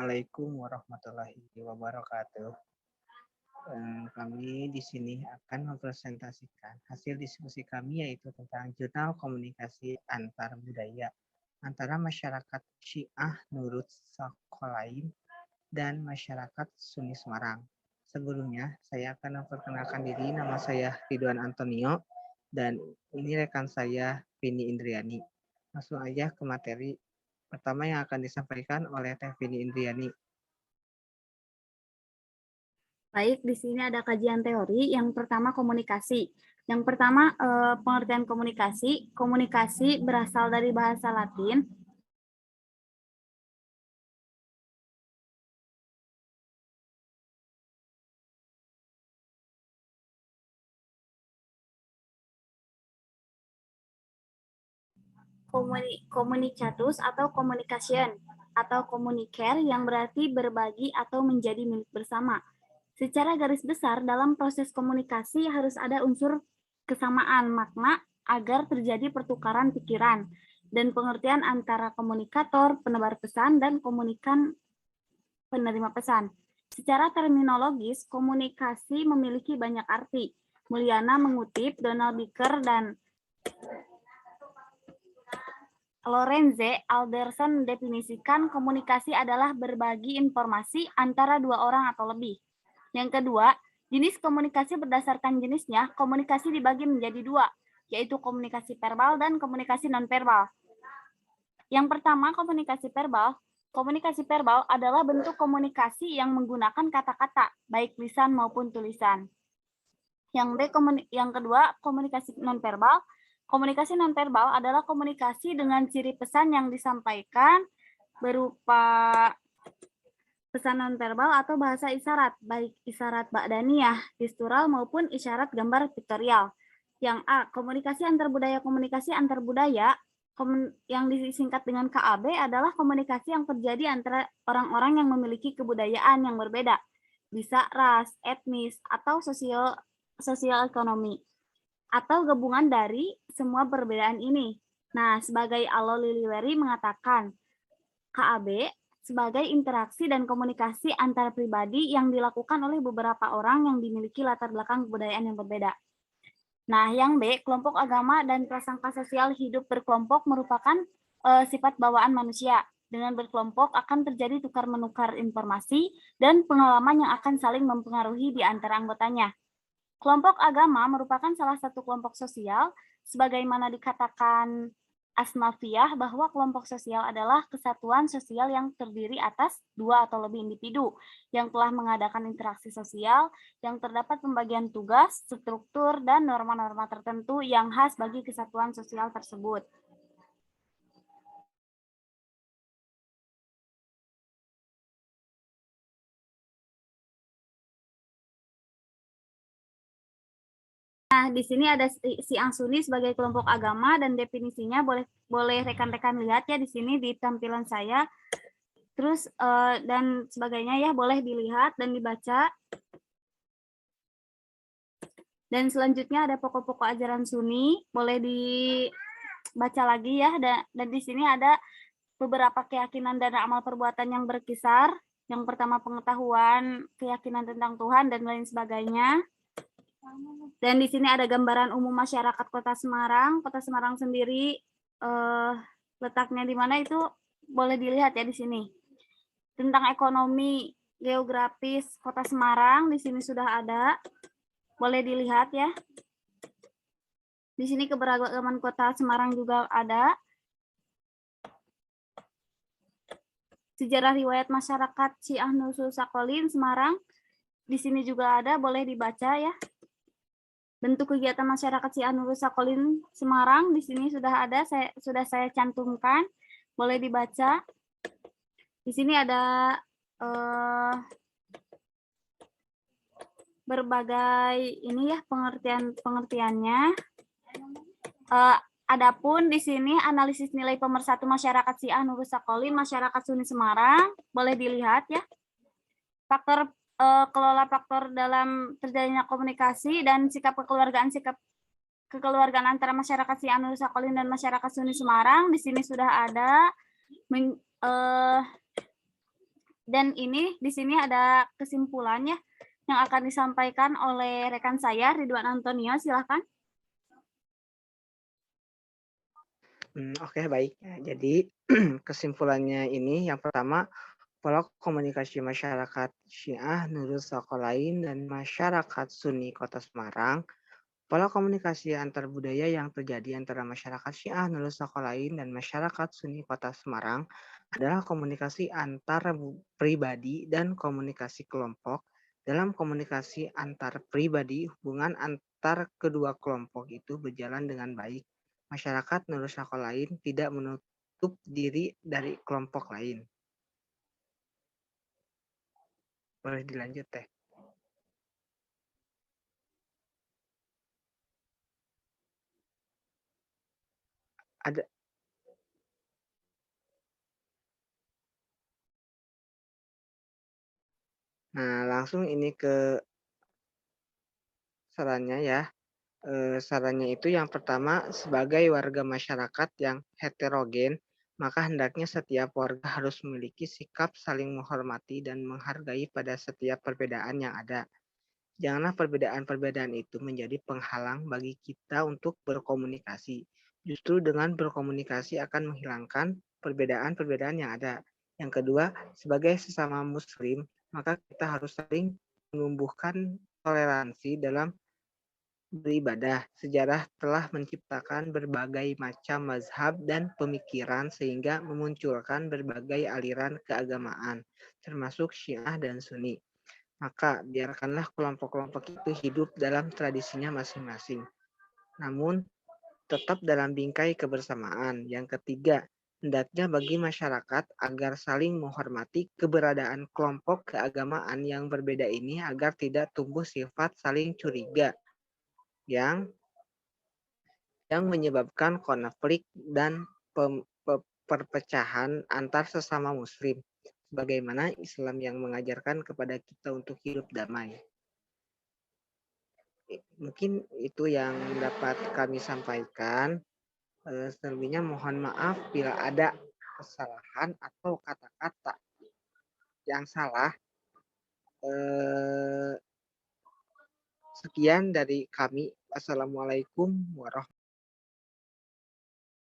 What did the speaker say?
Assalamualaikum warahmatullahi wabarakatuh. Kami di sini akan mempresentasikan hasil diskusi kami yaitu tentang jurnal komunikasi antar budaya antara masyarakat Syiah Nurut Sakolain dan masyarakat Sunni Semarang. Sebelumnya, saya akan memperkenalkan diri. Nama saya Ridwan Antonio dan ini rekan saya Vini Indriani. Langsung aja ke materi pertama yang akan disampaikan oleh Teh Vini Indriani. Baik, di sini ada kajian teori. Yang pertama komunikasi. Yang pertama pengertian komunikasi. Komunikasi berasal dari bahasa Latin. Communicatus atau communication atau communicare yang berarti berbagi atau menjadi milik bersama. Secara garis besar, dalam proses komunikasi harus ada unsur kesamaan makna agar terjadi pertukaran pikiran dan pengertian antara komunikator, penebar pesan, dan komunikan penerima pesan. Secara terminologis, komunikasi memiliki banyak arti. Mulyana mengutip Donald Baker dan Lorenze Alderson mendefinisikan komunikasi adalah berbagi informasi antara dua orang atau lebih. Yang kedua, jenis komunikasi berdasarkan jenisnya, komunikasi dibagi menjadi dua, yaitu komunikasi verbal dan komunikasi nonverbal. Yang pertama, komunikasi verbal. Komunikasi verbal adalah bentuk komunikasi yang menggunakan kata-kata, baik lisan maupun tulisan. Yang kedua, komunikasi nonverbal. Komunikasi nonverbal adalah komunikasi dengan ciri pesan yang disampaikan berupa pesan nonverbal atau bahasa isyarat, baik isyarat ba'daniyah, gestural maupun isyarat gambar piktorial. Yang A, komunikasi antar budaya. Komunikasi antar budaya yang disingkat dengan KAB adalah komunikasi yang terjadi antara orang-orang yang memiliki kebudayaan yang berbeda, bisa ras, etnis, atau sosial ekonomi, atau gabungan dari semua perbedaan ini. Nah, sebagai Alo Liliweri mengatakan, KAB sebagai interaksi dan komunikasi antar pribadi yang dilakukan oleh beberapa orang yang dimiliki latar belakang kebudayaan yang berbeda. Nah, yang B, kelompok agama dan prasangka sosial hidup berkelompok merupakan sifat bawaan manusia. Dengan berkelompok akan terjadi tukar-menukar informasi dan pengalaman yang akan saling mempengaruhi di antara anggotanya. Kelompok agama merupakan salah satu kelompok sosial, sebagaimana dikatakan Asmafiyah bahwa kelompok sosial adalah kesatuan sosial yang terdiri atas dua atau lebih individu yang telah mengadakan interaksi sosial, yang terdapat pembagian tugas, struktur, dan norma-norma tertentu yang khas bagi kesatuan sosial tersebut. Nah, di sini ada Syiah Sunni sebagai kelompok agama dan definisinya boleh rekan-rekan lihat ya di sini di tampilan saya. Terus dan sebagainya ya boleh dilihat dan dibaca. Dan selanjutnya ada pokok-pokok ajaran Sunni, boleh dibaca lagi ya. Dan di sini ada beberapa keyakinan dan amal perbuatan yang berkisar. Yang pertama pengetahuan, keyakinan tentang Tuhan dan lain sebagainya. Dan di sini ada gambaran umum masyarakat Kota Semarang. Kota Semarang sendiri letaknya di mana itu boleh dilihat ya di sini. Tentang ekonomi, geografis Kota Semarang di sini sudah ada. Boleh dilihat ya. Di sini keberagaman Kota Semarang juga ada. Sejarah riwayat masyarakat Syiah Nurul Sakolain Semarang di sini juga ada, boleh dibaca ya. Bentuk kegiatan masyarakat Syiah Nurul Sakolain Semarang di sini sudah ada, sudah saya cantumkan, boleh dibaca. Di sini ada berbagai ini ya pengertiannya. Adapun di sini analisis nilai pemersatu masyarakat Syiah Nurul Sakolain masyarakat Sunni Semarang boleh dilihat ya. Faktor kelola faktor dalam terjadinya komunikasi dan sikap kekeluargaan antara masyarakat Syiah Nurul Sakolain dan masyarakat Sunni Semarang di sini sudah ada Dan ini di sini ada kesimpulannya yang akan disampaikan oleh rekan saya, Ridwan Antonio, silahkan. Oke, baik. Jadi kesimpulannya ini yang pertama, pola komunikasi masyarakat Syiah Nurul Sakolain dan masyarakat Sunni Kota Semarang. Pola komunikasi antar budaya yang terjadi antara masyarakat Syiah Nurul Sakolain dan masyarakat Sunni Kota Semarang adalah komunikasi antar pribadi dan komunikasi kelompok. Dalam komunikasi antar pribadi, hubungan antar kedua kelompok itu berjalan dengan baik. Masyarakat Nurul Sakolain tidak menutup diri dari kelompok lain. Boleh dilanjut, Teh. Ada. Nah, langsung ini ke sarannya ya. Sarannya itu yang pertama, sebagai warga masyarakat yang heterogen, maka hendaknya setiap warga harus memiliki sikap saling menghormati dan menghargai pada setiap perbedaan yang ada. Janganlah perbedaan-perbedaan itu menjadi penghalang bagi kita untuk berkomunikasi. Justru dengan berkomunikasi akan menghilangkan perbedaan-perbedaan yang ada. Yang kedua, sebagai sesama muslim, maka kita harus saling menumbuhkan toleransi dalam beribadah. Sejarah telah menciptakan berbagai macam mazhab dan pemikiran sehingga memunculkan berbagai aliran keagamaan, termasuk Syiah dan Sunni. Maka biarkanlah kelompok-kelompok itu hidup dalam tradisinya masing-masing. Namun tetap dalam bingkai kebersamaan. Yang ketiga, hendaknya bagi masyarakat agar saling menghormati keberadaan kelompok keagamaan yang berbeda ini agar tidak tumbuh sifat saling curiga yang menyebabkan konflik dan perpecahan antar sesama muslim, sebagaimana Islam yang mengajarkan kepada kita untuk hidup damai. Mungkin itu yang dapat kami sampaikan. Selebihnya mohon maaf bila ada kesalahan atau kata-kata yang salah. Sekian dari kami. Assalamualaikum warahmatullahi wabarakatuh.